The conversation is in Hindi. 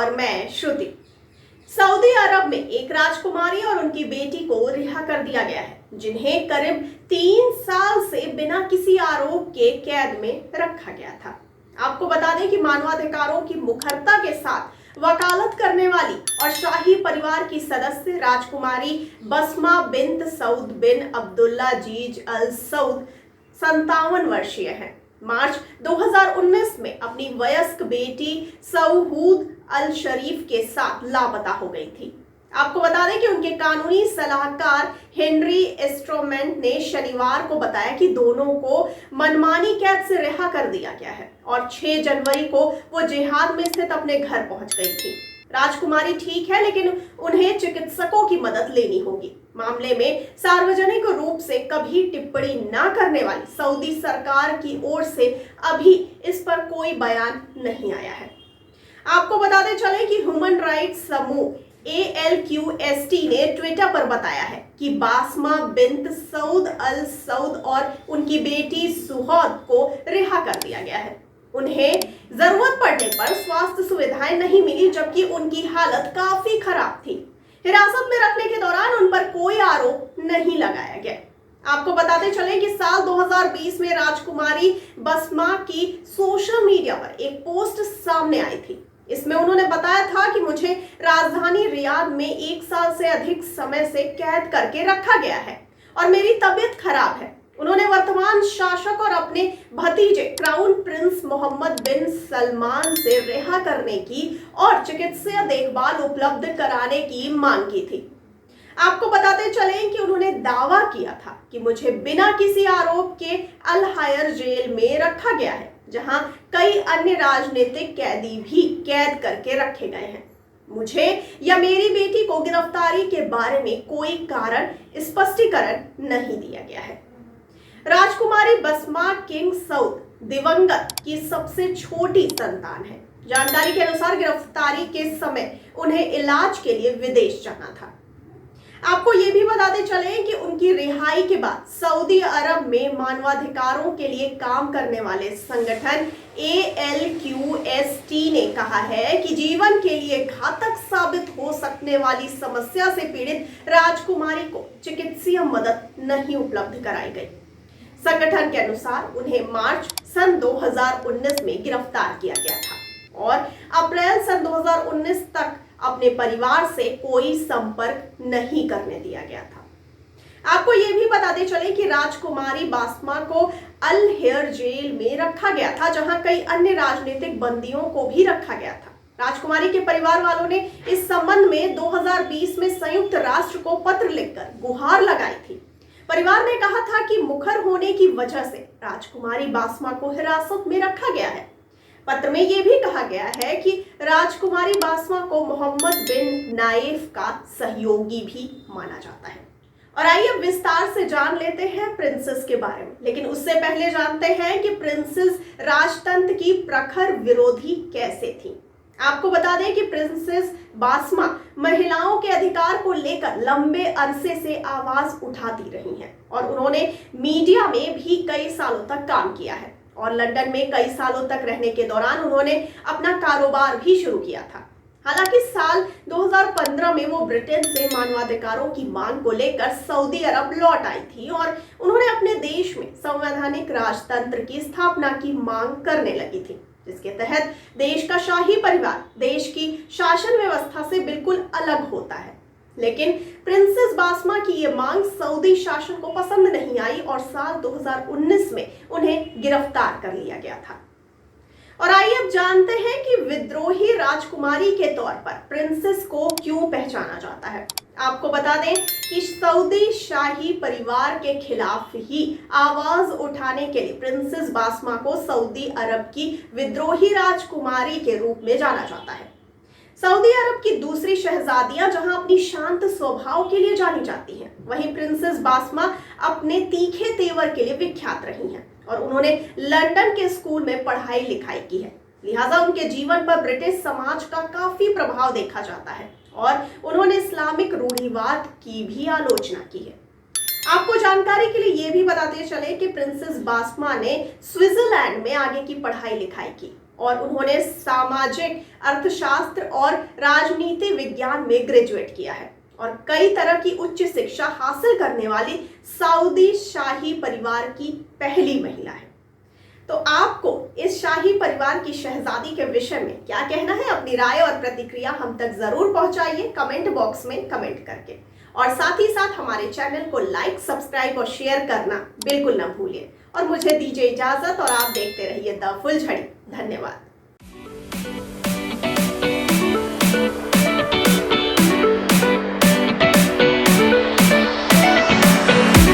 और मैं श्रुति। सऊदी अरब में एक राजकुमारी और उनकी बेटी को रिहा कर दिया गया है, जिन्हें करीब 3 साल से बिना किसी आरोप के कैद में रखा गया था। आपको बता दें कि मानवाधिकारों की मुखरता के साथ वकालत करने वाली और शाही परिवार की सदस्य राजकुमारी बसमा बिन्त सऊद बिन अब्दुल्लाजीज अल सऊद 57 वर्षीय हैं। मार्च 2019 में अपनी वयस्क बेटी सऊहूद अल शरीफ के साथ लापता हो गई थी। आपको बता दें कि उनके कानूनी सलाहकार हेनरी एस्ट्रोमेंट ने शनिवार को बताया कि दोनों को मनमानी कैद से रिहा कर दिया गया है और 6 जनवरी को वो जिहाद में स्थित अपने घर पहुंच गई थी। राजकुमारी ठीक है, लेकिन उन्हें चिकित्सकों की मदद लेनी होगी। मामले में सार्वजनिक रूप से कभी टिप्पणी न करने वाली सऊदी सरकार की ओर से अभी इस पर कोई बयान नहीं आया है। आपको बताते चले कि ह्यूमन राइट्स समूह ALQST ने ट्विटर पर बताया है कि बासमा बिन्त सऊद अल सऊद और उनकी बेटी सुहौद को रिहा कर दिया गया है। उन्हें जरूरत पड़ने पर स्वास्थ्य सुविधाएं नहीं मिली, जबकि उनकी हालत काफी खराब थी। हिरासत में रखने के दौरान उन पर कोई आरोप नहीं लगाया गया। आपको बताते चलें कि साल 2020 में राजकुमारी बसमा की सोशल मीडिया पर एक पोस्ट सामने आई थी। इसमें उन्होंने बताया था कि मुझे राजधानी रियाद में 1 साल से अधिक समय से कैद करके रखा गया है और मेरी तबीयत खराब है। उन्होंने वर्तमान शासक और अपने भतीजे क्राउन प्रिंस मोहम्मद बिन सलमान से रिहा करने की और चिकित्सीय देखभाल उपलब्ध कराने की मांग की थी। आपको बताते चलें कि उन्होंने दावा किया था कि मुझे बिना किसी आरोप के अल हायर जेल में रखा गया है, जहां कई अन्य राजनीतिक कैदी भी कैद करके रखे गए हैं। मुझे या मेरी बेटी को गिरफ्तारी के बारे में कोई कारण स्पष्टीकरण नहीं दिया गया है। राजकुमारी बसमा किंग सऊद दिवंगत की सबसे छोटी संतान है। जानकारी के अनुसार गिरफ्तारी के समय उन्हें इलाज के लिए विदेश जाना था। आपको ये भी बताते चले कि उनकी रिहाई के बाद सऊदी अरब में मानवाधिकारों के लिए काम करने वाले संगठन ALQST ने कहा है कि जीवन के लिए घातक साबित हो सकने वाली समस्या से पीड़ित राजकुमारी को चिकित्सीय मदद नहीं उपलब्ध कराई गई। संगठन के अनुसार उन्हें मार्च सन 2019 में गिरफ्तार किया गया था और अप्रैल सन 2019 तक अपने परिवार से कोई संपर्क नहीं करने दिया गया था। आपको ये भी बताते चले कि राजकुमारी बासमा को अल हेयर जेल में रखा गया था, जहां कई अन्य राजनीतिक बंदियों को भी रखा गया था। राजकुमारी के परिवार वालों ने इस संबंध में 2020 में संयुक्त राष्ट्र को पत्र लिखकर गुहार लगाई थी। परिवार ने कहा था कि मुखर होने की वजह से राजकुमारी बासमा को हिरासत में रखा गया है। पत्र में यह भी कहा गया है कि राजकुमारी बासमा को मोहम्मद बिन नाइफ का सहयोगी भी माना जाता है। और आइए अब विस्तार से जान लेते हैं प्रिंसेस के बारे में, लेकिन उससे पहले जानते हैं कि प्रिंसेस राजतंत्र की प्रखर विरोधी कैसे थी। आपको बता दें कि प्रिंसेस बासमा महिलाओं के अधिकार को लेकर लंबे अरसे से आवाज उठाती रही हैं और उन्होंने मीडिया में भी कई सालों तक काम किया है और लंदन में कई सालों तक रहने के दौरान उन्होंने अपना कारोबार भी शुरू किया था। हालांकि साल 2015 में वो ब्रिटेन से मानवाधिकारों की मांग को लेकर सऊदी अरब लौट आई थी और उन्होंने अपने देश में संवैधानिक राजतंत्र की स्थापना की मांग करने लगी थी, जिसके तहत देश का शाही परिवार देश की शासन व्यवस्था से बिल्कुल अलग होता है। लेकिन प्रिंसेस बासमा की ये मांग सऊदी शासन को पसंद नहीं आई और साल 2019 में उन्हें गिरफ्तार कर लिया गया था। और आइए अब जानते हैं कि विद्रोही राजकुमारी के तौर पर प्रिंसेस को क्यों पहचाना जाता है। आपको बता दें कि सऊदी शाही परिवार के खिलाफ ही आवाज उठाने के लिए प्रिंसेस बासमा को सऊदी अरब की विद्रोही राजकुमारी के रूप में जाना जाता है। सऊदी अरब की दूसरी शहजादियां जहां अपनी शांत स्वभाव के लिए जानी जाती हैं, वहीं प्रिंसेस बासमा अपने तीखे तेवर के लिए विख्यात रही हैं और उन्होंने लंदन के स्कूल में पढ़ाई लिखाई की है। लिहाजा उनके जीवन पर ब्रिटिश समाज का काफी प्रभाव देखा जाता है और उन्होंने इस्लामिक रूढ़िवाद की भी आलोचना की है। आपको जानकारी के लिए ये भी बताते चले कि प्रिंसेस बासमा ने स्विट्जरलैंड में आगे की पढ़ाई लिखाई की और उन्होंने सामाजिक अर्थशास्त्र और राजनीति विज्ञान में ग्रेजुएट किया है और कई तरह की उच्च शिक्षा हासिल करने वाली सऊदी शाही परिवार की पहली महिला है। तो आपको इस शाही परिवार की शहजादी के विषय में क्या कहना है? अपनी राय और प्रतिक्रिया हम तक जरूर पहुंचाइए कमेंट बॉक्स में कमेंट करके, और साथ ही साथ हमारे चैनल को लाइक, सब्सक्राइब और शेयर करना बिल्कुल ना भूलिए। और मुझे दीजिए इजाजत और आप देखते रहिए द फुलझड़ी। धन्यवाद।